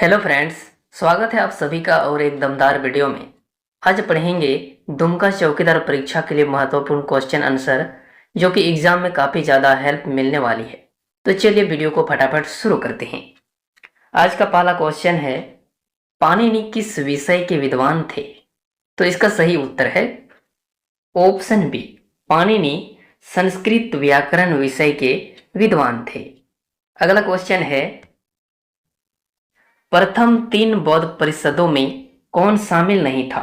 Hello friends, स्वागत है आप सभी का और एक दमदार वीडियो में। आज पढ़ेंगे दुमका चौकीदार परीक्षा के लिए महत्वपूर्ण क्वेश्चन आंसर जो कि एग्जाम में काफ़ी ज़्यादा हेल्प मिलने वाली है। तो चलिए वीडियो को फटाफट शुरू करते हैं। आज का पहला क्वेश्चन है, पाणिनि किस विषय के विद्वान थे? तो इसका सही उत्तर है ऑप्शन बी, पाणिनि संस्कृत व्याकरण विषय के विद्वान थे। अगला क्वेश्चन है, प्रथम 3 बौद्ध परिषदों में कौन शामिल नहीं था?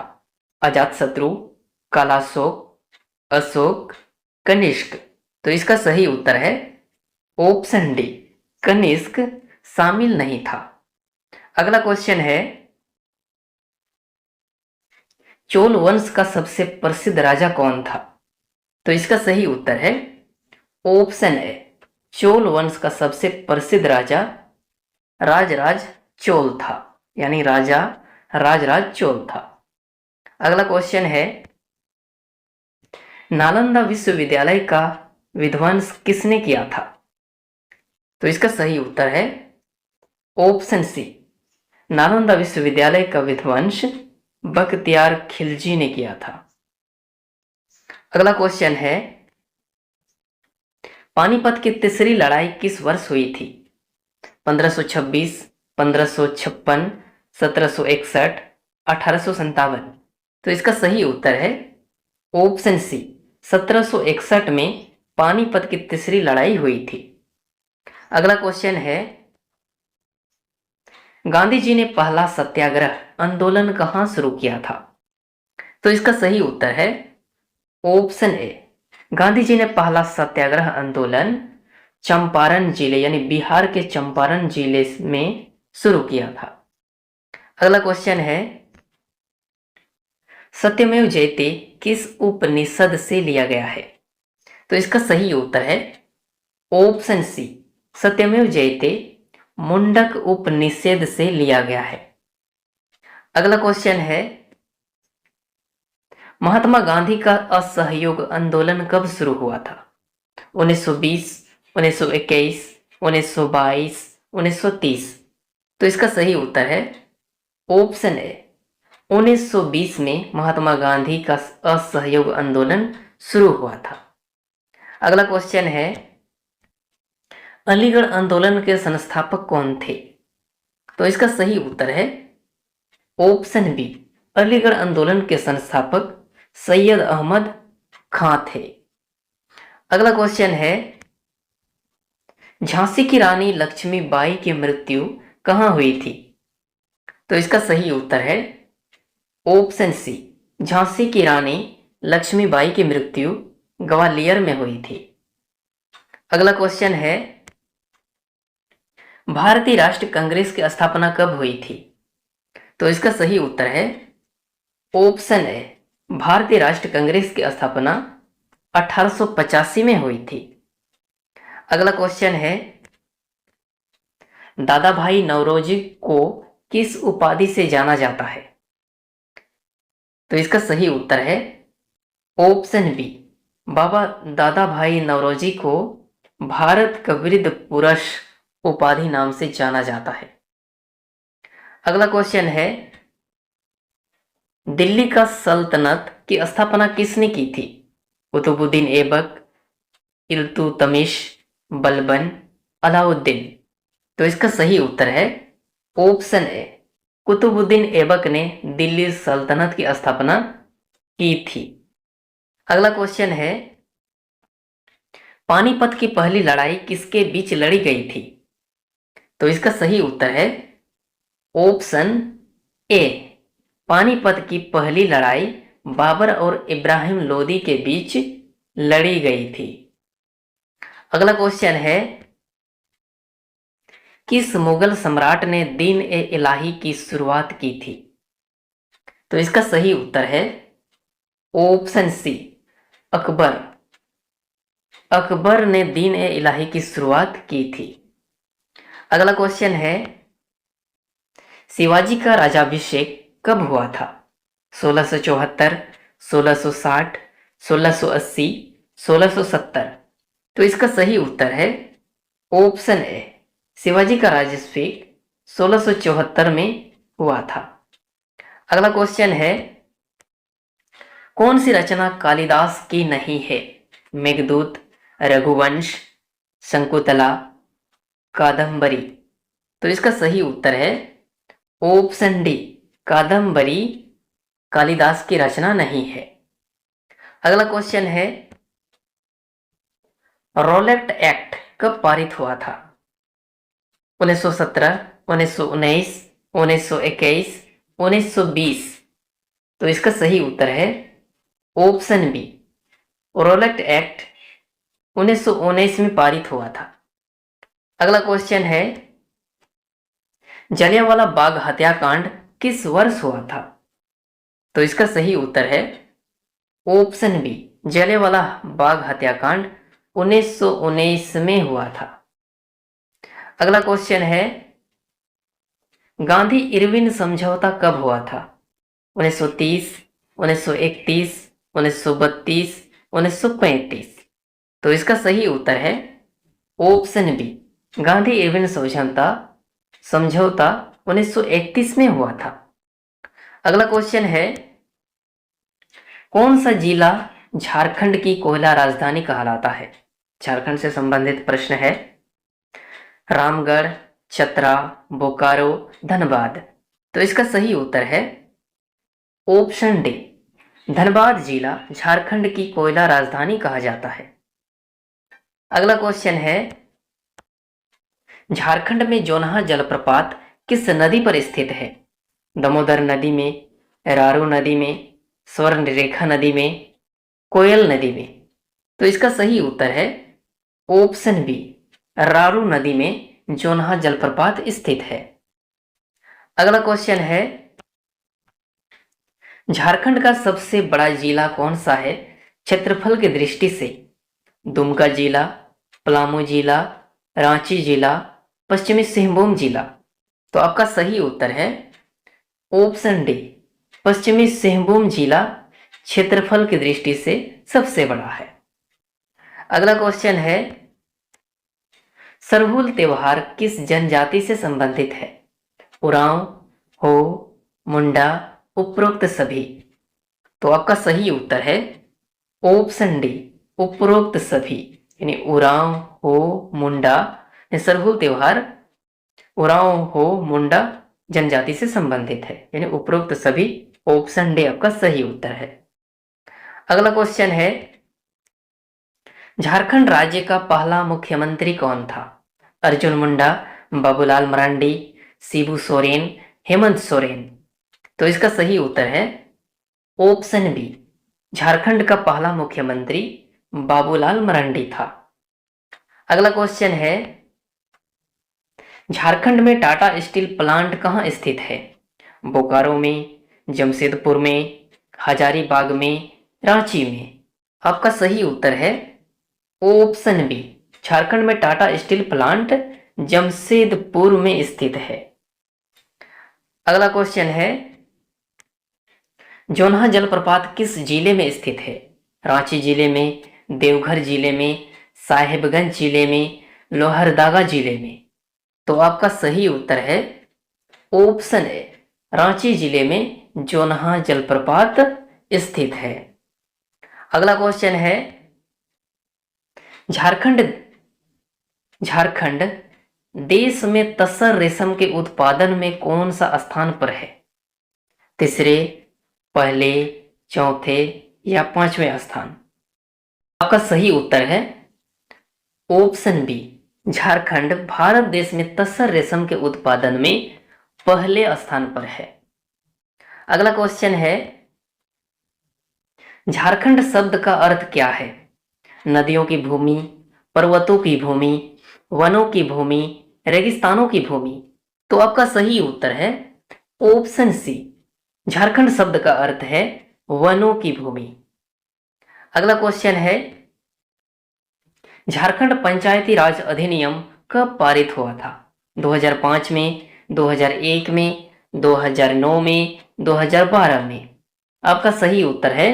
अजातशत्रु, कालाशोक, अशोक, कनिष्क। तो इसका सही उत्तर है ऑप्शन डी, कनिष्क शामिल नहीं था। अगला क्वेश्चन है, चोल वंश का सबसे प्रसिद्ध राजा कौन था? तो इसका सही उत्तर है ऑप्शन ए, चोल वंश का सबसे प्रसिद्ध राजा राजराज चोल था, यानी राजा राजराज चोल था। अगला क्वेश्चन है, नालंदा विश्वविद्यालय का विध्वंस किसने किया था? तो इसका सही उत्तर है ऑप्शन सी, नालंदा विश्वविद्यालय का विध्वंस बख्तियार खिलजी ने किया था। अगला क्वेश्चन है, पानीपत की तीसरी लड़ाई किस वर्ष हुई थी? 1526, 1556, 1761, 1857। तो इसका सही उत्तर है ऑप्शन सी, 1761 में पानीपत की तीसरी लड़ाई हुई थी। अगला क्वेश्चन है, गांधी जी ने पहला सत्याग्रह आंदोलन कहां शुरू किया था? तो इसका सही उत्तर है ऑप्शन ए, गांधी जी ने पहला सत्याग्रह आंदोलन चंपारण जिले यानी बिहार के चंपारण जिले में शुरू किया था। अगला क्वेश्चन है, सत्यमेव जयते किस उपनिषद से लिया गया है? तो इसका सही उत्तर है ऑप्शन सी, सत्यमेव जयते मुंडक उपनिषद से लिया गया है। अगला क्वेश्चन है, महात्मा गांधी का असहयोग आंदोलन कब शुरू हुआ था? 1920, 1921, 1922, 1930। तो इसका सही उत्तर है ऑप्शन ए, 1920 में महात्मा गांधी का असहयोग आंदोलन शुरू हुआ था। अगला क्वेश्चन है, अलीगढ़ आंदोलन के संस्थापक कौन थे? तो इसका सही उत्तर है ऑप्शन बी, अलीगढ़ आंदोलन के संस्थापक सैयद अहमद खां थे। अगला क्वेश्चन है, झांसी की रानी लक्ष्मीबाई की मृत्यु कहां हुई थी? तो इसका सही उत्तर है ऑप्शन सी, झांसी की रानी लक्ष्मीबाई की मृत्यु ग्वालियर में हुई थी। अगला क्वेश्चन है, भारतीय राष्ट्रीय कांग्रेस की स्थापना कब हुई थी? तो इसका सही उत्तर है ऑप्शन ए, भारतीय राष्ट्रीय कांग्रेस की स्थापना 1885 में हुई थी। अगला क्वेश्चन है, दादा भाई नौरोजी को किस उपाधि से जाना जाता है? तो इसका सही उत्तर है ऑप्शन बी, बाबा दादा भाई नौरोजी को भारत का वीर पुरुष उपाधि नाम से जाना जाता है। अगला क्वेश्चन है, दिल्ली का सल्तनत की स्थापना किसने की थी? कुतुबुद्दीन ऐबक, इल्तुतमिश, बलबन, अलाउद्दीन। तो इसका सही उत्तर है ऑप्शन ए, कुतुबुद्दीन ऐबक ने दिल्ली सल्तनत की स्थापना की थी। अगला क्वेश्चन है, पानीपत की पहली लड़ाई किसके बीच लड़ी गई थी? तो इसका सही उत्तर है ऑप्शन ए, पानीपत की पहली लड़ाई बाबर और इब्राहिम लोदी के बीच लड़ी गई थी। अगला क्वेश्चन है, किस मुगल सम्राट ने दीन ए इलाही की शुरुआत की थी? तो इसका सही उत्तर है ऑप्शन सी, अकबर। अकबर ने दीन ए इलाही की शुरुआत की थी। अगला क्वेश्चन है, शिवाजी का राज्याभिषेक कब हुआ था? 1674, 1660, 1680, 1670। तो इसका सही उत्तर है ऑप्शन ए, शिवाजी का राज्याभिषेक 1674 में हुआ था। अगला क्वेश्चन है, कौन सी रचना कालिदास की नहीं है? मेघदूत, रघुवंश, शकुंतला, कादम्बरी। तो इसका सही उत्तर है ऑप्शन डी, कादम्बरी कालिदास की रचना नहीं है। अगला क्वेश्चन है, रॉलेट एक्ट कब पारित हुआ था? 1917, 1919, 1921, 1920। तो इसका सही उत्तर है ऑप्शन बी, रॉलेट एक्ट 1919 में पारित हुआ था। अगला क्वेश्चन है, जलियांवाला बाग हत्याकांड किस वर्ष हुआ था? तो इसका सही उत्तर है ऑप्शन बी, जलियांवाला बाग हत्याकांड 1919 में हुआ था। अगला क्वेश्चन है, गांधी इरविन समझौता कब हुआ था? 1930, 1931, 1932, 1935। तो इसका सही उत्तर है ऑप्शन बी, गांधी इरविन समझौता 1931 में हुआ था। अगला क्वेश्चन है, कौन सा जिला झारखंड की कोयला राजधानी कहलाता है? झारखंड से संबंधित प्रश्न है। रामगढ़, चतरा, बोकारो, धनबाद। तो इसका सही उत्तर है ऑप्शन डी, धनबाद जिला झारखंड की कोयला राजधानी कहा जाता है। अगला क्वेश्चन है, झारखंड में जोनहा जलप्रपात किस नदी पर स्थित है? दामोदर नदी में, रारू नदी में, स्वर्णरेखा नदी में, कोयल नदी में। तो इसका सही उत्तर है ऑप्शन बी, रारू नदी में जोनहा जलप्रपात स्थित है। अगला क्वेश्चन है, झारखंड का सबसे बड़ा जिला कौन सा है क्षेत्रफल की दृष्टि से? दुमका जिला, पलामू जिला, रांची जिला, पश्चिमी सिंहभूम जिला। तो आपका सही उत्तर है ऑप्शन डी, पश्चिमी सिंहभूम जिला क्षेत्रफल की दृष्टि से सबसे बड़ा है। अगला क्वेश्चन है, सरहुल त्योहार किस जनजाति से संबंधित है? उरांव, हो, मुंडा, उपरोक्त सभी। तो आपका सही उत्तर है ऑप्शन डी, उपरोक्त सभी, यानी उरांव, हो, मुंडा। सरहुल त्योहार उरांव, हो, मुंडा जनजाति से संबंधित है, यानी उपरोक्त सभी। ऑप्शन डी आपका सही उत्तर है। अगला क्वेश्चन है, झारखंड राज्य का पहला मुख्यमंत्री कौन था? अर्जुन मुंडा, बाबूलाल मरांडी, शिबू सोरेन, हेमंत सोरेन। तो इसका सही उत्तर है ऑप्शन बी, झारखंड का पहला मुख्यमंत्री बाबूलाल मरांडी था। अगला क्वेश्चन है, झारखंड में टाटा स्टील प्लांट कहाँ स्थित है? बोकारो में, जमशेदपुर में, हजारीबाग में, रांची में। आपका सही उत्तर है ऑप्शन बी, झारखंड में टाटा स्टील प्लांट जमशेदपुर में स्थित है। अगला क्वेश्चन है, जोनहा जलप्रपात किस जिले में स्थित है? रांची जिले में, देवघर जिले में, साहेबगंज जिले में, लोहरदगा जिले में। तो आपका सही उत्तर है ऑप्शन ए, रांची जिले में जोनहा जलप्रपात स्थित है। अगला क्वेश्चन है, झारखंड देश में तसर रेशम के उत्पादन में कौन सा स्थान पर है? तीसरे, पहले, चौथे या पांचवें स्थान? आपका सही उत्तर है ऑप्शन बी, झारखंड भारत देश में तसर रेशम के उत्पादन में पहले स्थान पर है। अगला क्वेश्चन है, झारखंड शब्द का अर्थ क्या है? नदियों की भूमि, पर्वतों की भूमि, वनों की भूमि, रेगिस्तानों की भूमि। तो आपका सही उत्तर है ऑप्शन सी, झारखंड शब्द का अर्थ है वनों की भूमि। अगला क्वेश्चन है, झारखंड पंचायती राज अधिनियम कब पारित हुआ था? 2005 में, 2001 में, 2009 में, 2012 में? आपका सही उत्तर है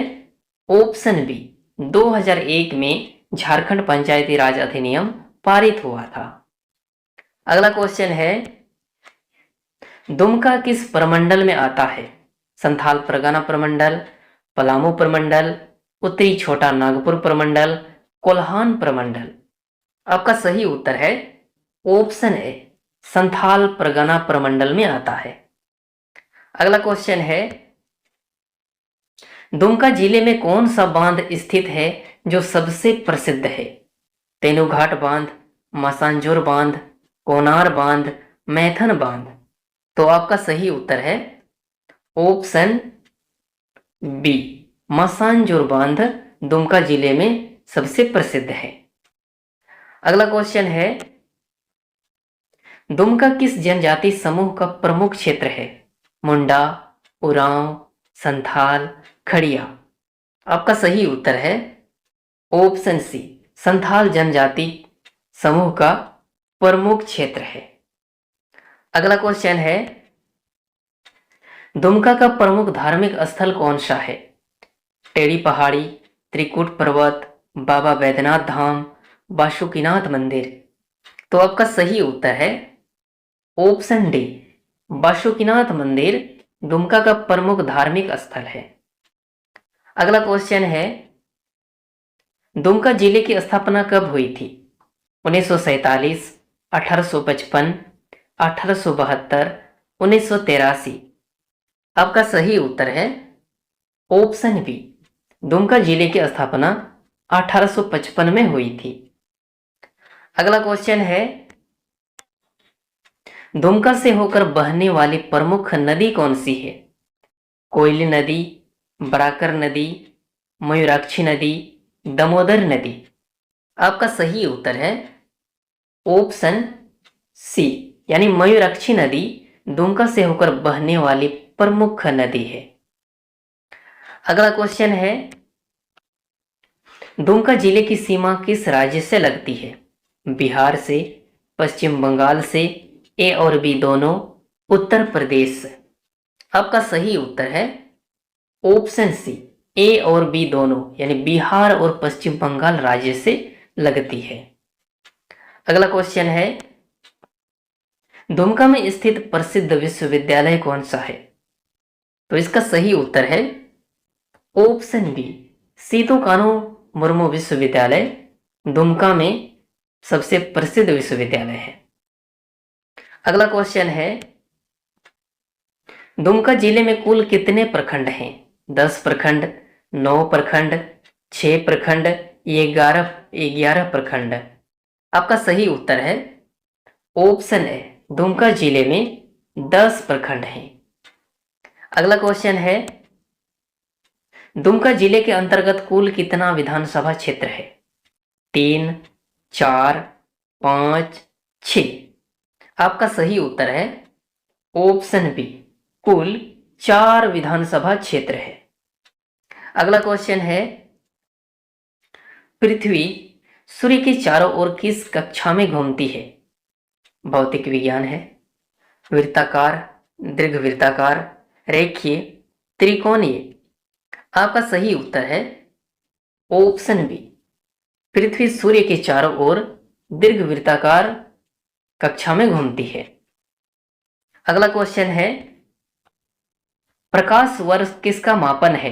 ऑप्शन बी, 2001 में झारखंड पंचायती राज अधिनियम पारित हुआ था। अगला क्वेश्चन है, दुमका किस प्रमंडल में आता है? संथाल परगना प्रमंडल, पलामू प्रमंडल, उत्तरी छोटा नागपुर प्रमंडल, कोल्हान प्रमंडल। आपका सही उत्तर है ऑप्शन ए, संथाल परगना प्रमंडल में आता है। अगला क्वेश्चन है, दुमका जिले में कौन सा बांध स्थित है जो सबसे प्रसिद्ध है? तेनुघाट बांध, मसांजोर बांध, कोनार बांध, मैथन बांध। तो आपका सही उत्तर है ऑप्शन बी, मसांजोर बांध दुमका जिले में सबसे प्रसिद्ध है। अगला क्वेश्चन है, दुमका किस जनजाति समूह का प्रमुख क्षेत्र है? मुंडा, उरांव, संथाल, खड़िया। आपका सही उत्तर है ऑप्शन सी, संथाल जनजाति समूह का प्रमुख क्षेत्र है। अगला क्वेश्चन है, दुमका का प्रमुख धार्मिक स्थल कौन सा है? टेढ़ी पहाड़ी, त्रिकुट पर्वत, बाबा बैद्यनाथ धाम, बासुकीनाथ मंदिर। तो आपका सही उत्तर है ऑप्शन डी, बासुकीनाथ मंदिर दुमका का प्रमुख धार्मिक स्थल है। अगला क्वेश्चन है, दुमका जिले की स्थापना कब हुई थी? 1947, 1855, 1872, 1983। आपका सही उत्तर है ऑप्शन बी, दुमका जिले की स्थापना 1855 में हुई थी। अगला क्वेश्चन है, दुमका से होकर बहने वाली प्रमुख नदी कौन सी है? कोयली नदी, बराकर नदी, मयूराक्षी नदी, दामोदर नदी। आपका सही उत्तर है ऑप्शन सी, यानी मयूराक्षी नदी दुमका से होकर बहने वाली प्रमुख नदी है। अगला क्वेश्चन है, दुमका जिले की सीमा किस राज्य से लगती है? बिहार से, पश्चिम बंगाल से, ए और बी दोनों, उत्तर प्रदेश से। आपका सही उत्तर है ऑप्शन सी, ए और बी दोनों, यानी बिहार और पश्चिम बंगाल राज्य से लगती है। अगला क्वेश्चन है, दुमका में स्थित प्रसिद्ध विश्वविद्यालय कौन सा है? तो इसका सही उत्तर है ऑप्शन बी, सीतो कान्हू मुर्मू विश्वविद्यालय दुमका में सबसे प्रसिद्ध विश्वविद्यालय है। अगला क्वेश्चन है, दुमका जिले में कुल कितने प्रखंड हैं? 10 प्रखंड, 9 प्रखंड, 6 प्रखंड, 11 प्रखंड। आपका सही उत्तर है ऑप्शन ए, दुमका जिले में 10 प्रखंड हैं। अगला क्वेश्चन है, दुमका जिले के अंतर्गत कुल कितना विधानसभा क्षेत्र है? 3, 4, 5, 6। आपका सही उत्तर है ऑप्शन बी, कुल 4 विधानसभा क्षेत्र है। अगला क्वेश्चन है, पृथ्वी सूर्य के चारों ओर किस कक्षा में घूमती है? भौतिक विज्ञान है, वृत्ताकार, दीर्घवृत्ताकार, रेखीय, त्रिकोणीय। आपका सही उत्तर है ऑप्शन बी, पृथ्वी सूर्य के चारों ओर दीर्घवृत्ताकार कक्षा में घूमती है। अगला क्वेश्चन है, प्रकाश वर्ष किसका मापन है?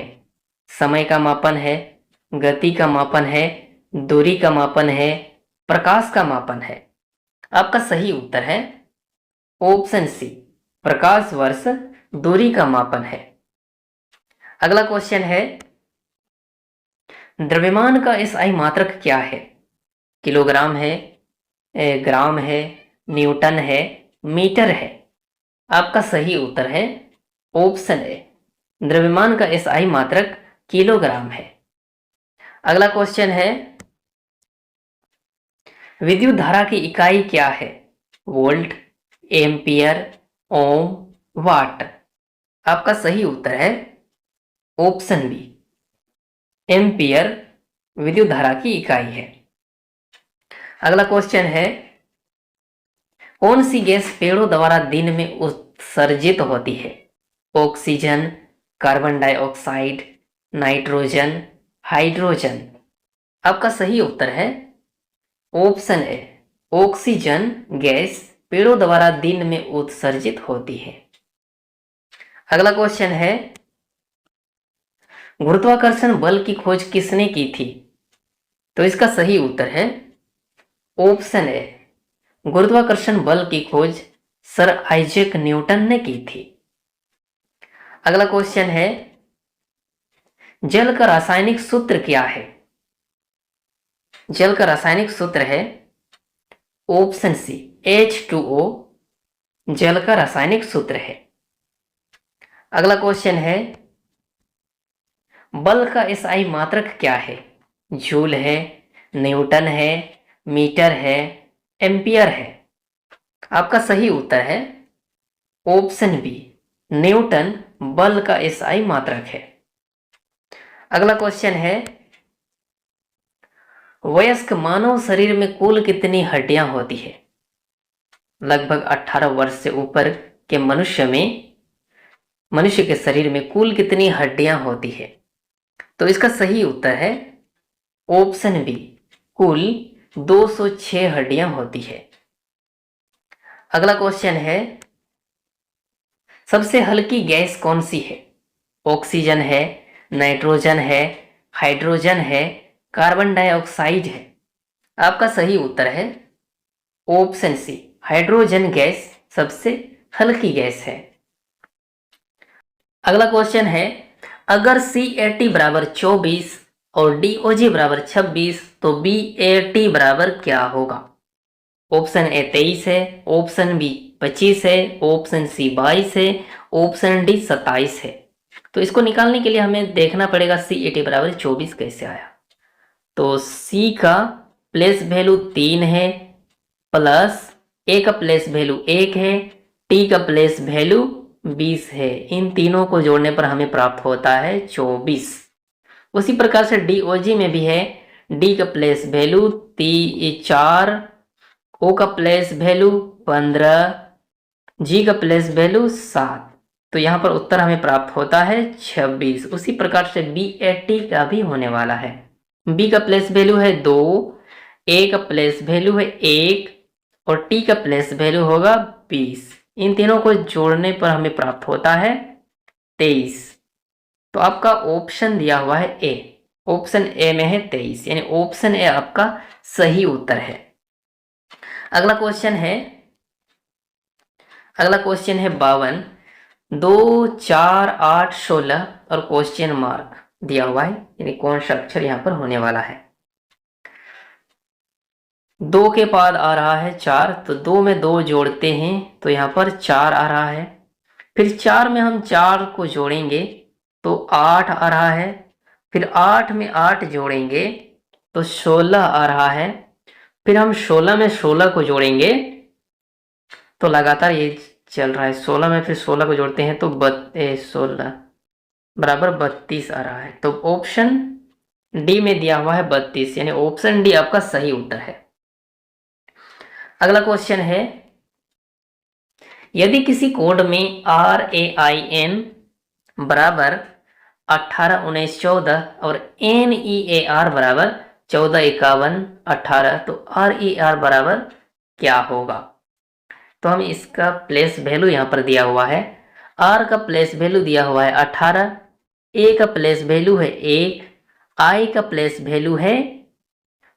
समय का मापन है, गति का मापन है, दूरी का मापन है, प्रकाश का मापन है। आपका सही उत्तर है ऑप्शन सी, प्रकाश वर्ष दूरी का मापन है। अगला क्वेश्चन है, द्रव्यमान का एसआई मात्रक क्या है? किलोग्राम है, ग्राम है, न्यूटन है, मीटर है। आपका सही उत्तर है ऑप्शन ए, द्रव्यमान का एसआई मात्रक किलोग्राम है। अगला क्वेश्चन है, विद्युत धारा की इकाई क्या है? वोल्ट, एम्पियर, ओम, वाट। आपका सही उत्तर है ऑप्शन बी, एम्पियर विद्युत धारा की इकाई है। अगला क्वेश्चन है, कौन सी गैस पेड़ों द्वारा दिन में उत्सर्जित होती है? Oxygen, carbon dioxide, nitrogen, hydrogen. आपका सही उत्तर है ऑप्शन ए, ऑक्सीजन गैस पेड़ों द्वारा दिन में उत्सर्जित होती है? अगला क्वेश्चन है, गुरुत्वाकर्षण बल की खोज किसने की थी? तो इसका सही उत्तर है ऑप्शन ए, गुरुत्वाकर्षण बल की खोज सर आइजैक न्यूटन ने की थी। अगला क्वेश्चन है, जल का रासायनिक सूत्र क्या है? जल का रासायनिक सूत्र है ऑप्शन सी, H2O जल का रासायनिक सूत्र है। अगला क्वेश्चन है, बल का एसआई मात्रक क्या है? जूल है, न्यूटन है, मीटर है, एम्पियर है? आपका सही उत्तर है ऑप्शन बी, न्यूटन बल का एसआई मात्रक है। अगला क्वेश्चन है, वयस्क मानव शरीर में कुल कितनी हड्डियां होती है? लगभग 18 वर्ष से ऊपर के मनुष्य के शरीर में कुल कितनी हड्डियां होती है? तो इसका सही उत्तर है ऑप्शन बी, कुल 206 हड्डियां होती है। अगला क्वेश्चन है, सबसे हल्की गैस कौन सी है? ऑक्सीजन है, नाइट्रोजन है, हाइड्रोजन है, कार्बन डाइऑक्साइड है? आपका सही उत्तर है ऑप्शन सी, हाइड्रोजन गैस सबसे हल्की गैस है। अगला क्वेश्चन है, अगर CAT बराबर 24 और DOG बराबर 26 तो BAT बराबर क्या होगा? ऑप्शन ए 23 है, ऑप्शन बी 25 है, ऑप्शन सी 22 है, ऑप्शन डी 27 है। तो इसको निकालने के लिए हमें देखना पड़ेगा CAT बराबर 24 कैसे आया। तो C का प्लेस वैल्यू 3 है, प्लस A का प्लेस वैल्यू 1 है, T का प्लेस वैल्यू 20 है। इन तीनों को जोड़ने पर हमें प्राप्त होता है 24। उसी प्रकार से DOG में भी है, D का प्लेस वैल्यू 4, O का प्लेस वैल्यू 15, G का प्लेस वैल्यू 7। तो यहाँ पर उत्तर हमें प्राप्त होता है 26। उसी प्रकार से BAT का भी होने वाला है। B का प्लेस वैल्यू है 2, A का प्लेस वैल्यू है 1 और T का प्लेस वैल्यू होगा 20। इन तीनों को जोड़ने पर हमें प्राप्त होता है 23। तो आपका ऑप्शन दिया हुआ है ए, ऑप्शन ए में है 23, यानी ऑप्शन ए आपका सही उत्तर है। अगला क्वेश्चन है 52, 2, 4, 8, 16 और क्वेश्चन मार्क दिया हुआ है, यानी कौन सा अक्षर यहाँ पर होने वाला है। 2 के बाद आ रहा है 4, तो 2 में 2 जोड़ते हैं तो यहाँ पर 4 आ रहा है। फिर 4 में हम 4 को जोड़ेंगे तो 8 आ रहा है। फिर 8 में 8 जोड़ेंगे तो 16 आ रहा है। फिर हम 16 में 16 को जोड़ेंगे तो लगातार ये चल रहा है। 16 में फिर 16 को जोड़ते हैं तो 16 बराबर 32 आ रहा है। तो ऑप्शन डी में दिया हुआ है 32, यानी ऑप्शन डी आपका सही उत्तर है। अगला क्वेश्चन है, यदि किसी कोड में RAIN बराबर 18, 19, 14 और NEAR बराबर 14, 51, 18 तो RER बराबर क्या होगा? तो हम इसका प्लेस वैल्यू यहाँ पर दिया हुआ है। R का प्लेस वैल्यू दिया हुआ है 18, A का प्लेस वैल्यू है 1, I का प्लेस वैल्यू है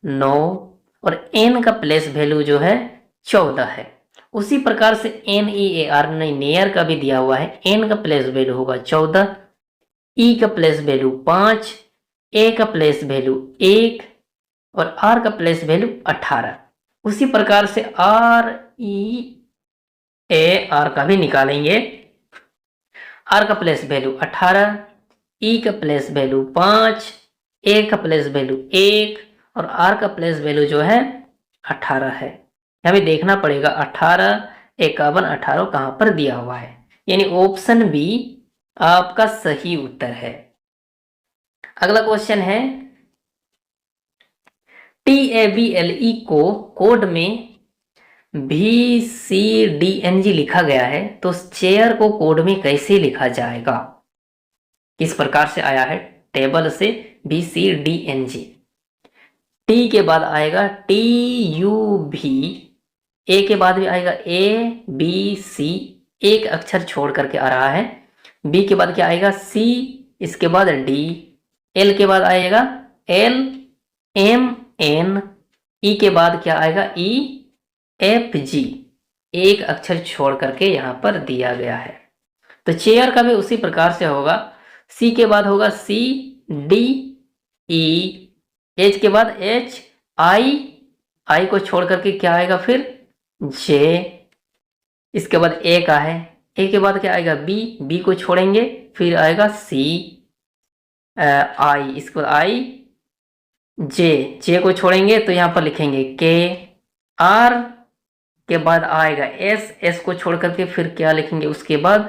9 और N का प्लेस वैल्यू जो है 14 है। उसी प्रकार से NEAR नेयर का भी दिया हुआ है। N का प्लेस वैल्यू होगा 14, E का प्लेस वैल्यू 5, A का प्लेस वैल्यू 1 और R का प्लेस वैल्यू 18। उसी प्रकार से REAR का भी निकालेंगे। R का प्लेस वैल्यू 18, E का प्लेस वैल्यू 5, A का प्लेस वैल्यू 1 और R का प्लेस वैल्यू जो है 18 है। हमें देखना पड़ेगा 18, 51, 18 कहाँ पर दिया हुआ है, यानी ऑप्शन बी आपका सही उत्तर है। अगला क्वेश्चन है, TABLE को कोड में VCDNG लिखा गया है तो चेयर को कोड में कैसे लिखा जाएगा? किस प्रकार से आया है टेबल से VCDNG। T के बाद आएगा TUV ए के बाद भी आएगा ए बी सी, एक अक्षर छोड़ करके आ रहा है। बी के बाद क्या आएगा सी, इसके बाद डी, एल के बाद आएगा एल एम एन, ई के बाद क्या आएगा ई एफ जी, एक अक्षर छोड़ करके यहां पर दिया गया है। तो चेयर का भी उसी प्रकार से होगा। सी के बाद होगा सी डी ई, एच के बाद एच आई, आई को छोड़ करके क्या आएगा फिर जे, इसके बाद ए का है, ए के बाद क्या आएगा बी, बी को छोड़ेंगे फिर आएगा सी आई, इसके बाद आई जे, जे को छोड़ेंगे तो यहां पर लिखेंगे के, आर के बाद आएगा एस, एस को छोड़ करके फिर क्या लिखेंगे उसके बाद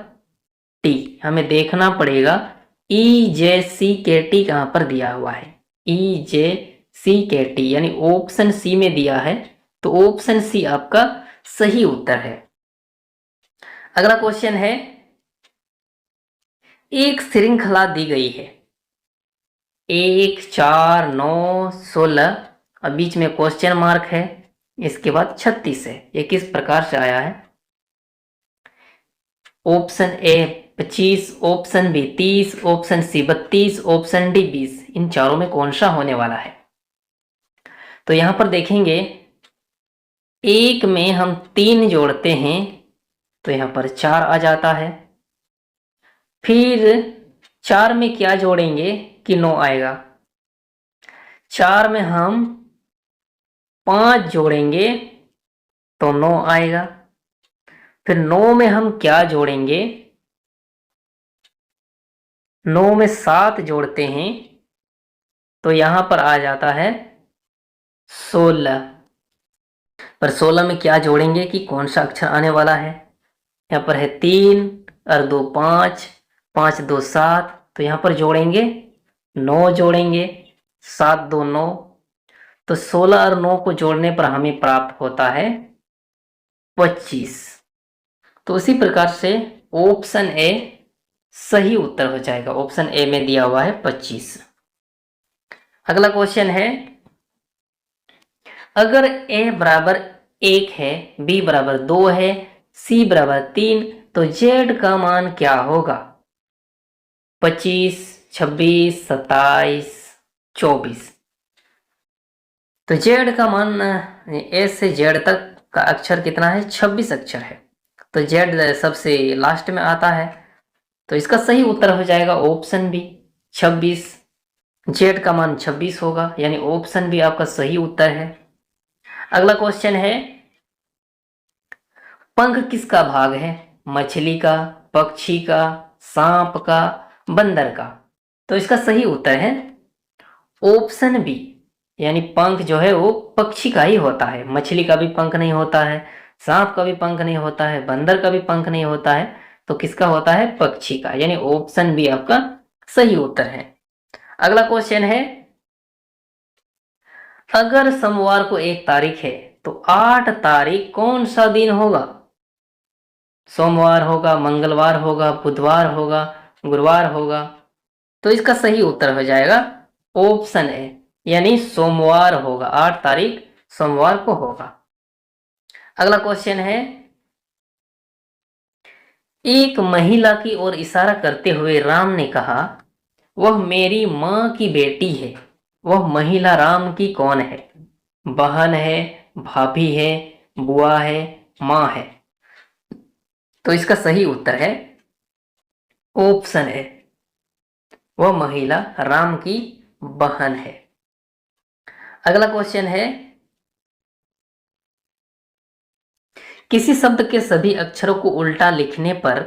टी। हमें देखना पड़ेगा ई जे सी के टी कहां पर दिया हुआ है, ई जे सी के टी यानी ऑप्शन सी में दिया है, तो ऑप्शन सी आपका सही उत्तर है। अगला क्वेश्चन है, एक श्रृंखला दी गई है 1 4 9 16, और बीच में क्वेश्चन मार्क है, इसके बाद 36 है। ये किस प्रकार से आया है? Option A 25, option B 30, option C 32, option D 20, इन चारों में कौन सा होने वाला है? तो यहां पर देखेंगे, एक में हम 3 जोड़ते हैं तो यहां पर 4 आ जाता है, फिर 4 में क्या जोड़ेंगे कि 9 आएगा, 4 में हम 5 जोड़ेंगे तो 9 आएगा, फिर 9 में हम क्या जोड़ेंगे, 9 में 7 जोड़ते हैं तो यहां पर आ जाता है 16, पर 16 में क्या जोड़ेंगे कि कौन सा अक्षर आने वाला है? यहां पर है 3 और 2 5, 5 2 7, तो यहां पर जोड़ेंगे 9 जोड़ेंगे, 7 2 9, तो 16 और 9 को जोड़ने पर हमें प्राप्त होता है 25। तो उसी प्रकार से ऑप्शन ए सही उत्तर हो जाएगा, ऑप्शन ए में दिया हुआ है 25। अगला क्वेश्चन है, अगर ए बराबर 1 है, बी बराबर 2 है, सी बराबर 3, तो जेड का मान क्या होगा? 25 26 27 24। तो जेड का मान ए से जेड तक का अक्षर कितना है? 26 अक्षर है, तो जेड सबसे लास्ट में आता है, तो इसका सही उत्तर हो जाएगा ऑप्शन बी 26। जेड का मान 26 होगा, यानी ऑप्शन बी आपका सही उत्तर है। अगला क्वेश्चन है, पंख किसका भाग है? मछली का, पक्षी का, सांप का, बंदर का? तो इसका सही उत्तर है ऑप्शन बी, यानी पंख जो है वो पक्षी का ही होता है। मछली का भी पंख नहीं होता है, सांप का भी पंख नहीं होता है, बंदर का भी पंख नहीं होता है, तो किसका होता है? पक्षी का, यानी ऑप्शन बी आपका सही उत्तर है। अगला क्वेश्चन है, अगर सोमवार को 1 तारीख है तो 8 तारीख कौन सा दिन होगा? सोमवार होगा, मंगलवार होगा, बुधवार होगा, गुरुवार होगा? तो इसका सही उत्तर हो जाएगा ऑप्शन ए, यानी सोमवार होगा, 8 तारीख सोमवार को होगा। अगला क्वेश्चन है, एक महिला की ओर इशारा करते हुए राम ने कहा, वह मेरी मां की बेटी है। वह महिला राम की कौन है? बहन है, भाभी है, बुआ है, मां है? तो इसका सही उत्तर है ऑप्शन ए, वह महिला राम की बहन है। अगला क्वेश्चन है, किसी शब्द के सभी अक्षरों को उल्टा लिखने पर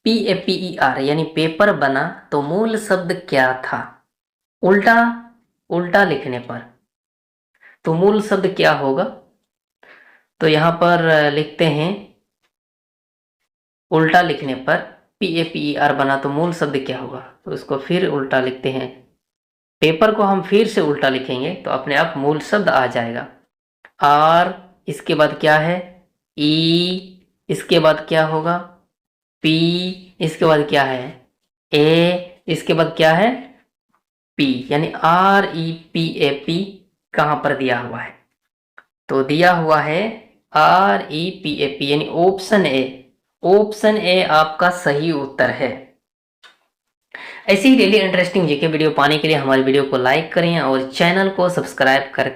PAPER यानी पेपर बना, तो मूल शब्द क्या था? उल्टा उल्टा लिखने पर तो मूल शब्द क्या होगा? तो यहां पर लिखते हैं, उल्टा लिखने पर PAPER बना तो मूल शब्द क्या होगा? तो उसको फिर उल्टा लिखते हैं, पेपर को हम फिर से उल्टा लिखेंगे तो अपने आप मूल शब्द आ जाएगा। आर, इसके बाद क्या है? ई, इसके बाद क्या होगा? पी, इसके बाद क्या है? ए, इसके बाद क्या है? पी, यानी REPAP कहां पर दिया हुआ है? तो दिया हुआ है REPAP यानी ऑप्शन ए आपका सही उत्तर है। ऐसी ही डेली इंटरेस्टिंग जीके वीडियो पाने के लिए हमारे वीडियो को लाइक करें और चैनल को सब्सक्राइब करें।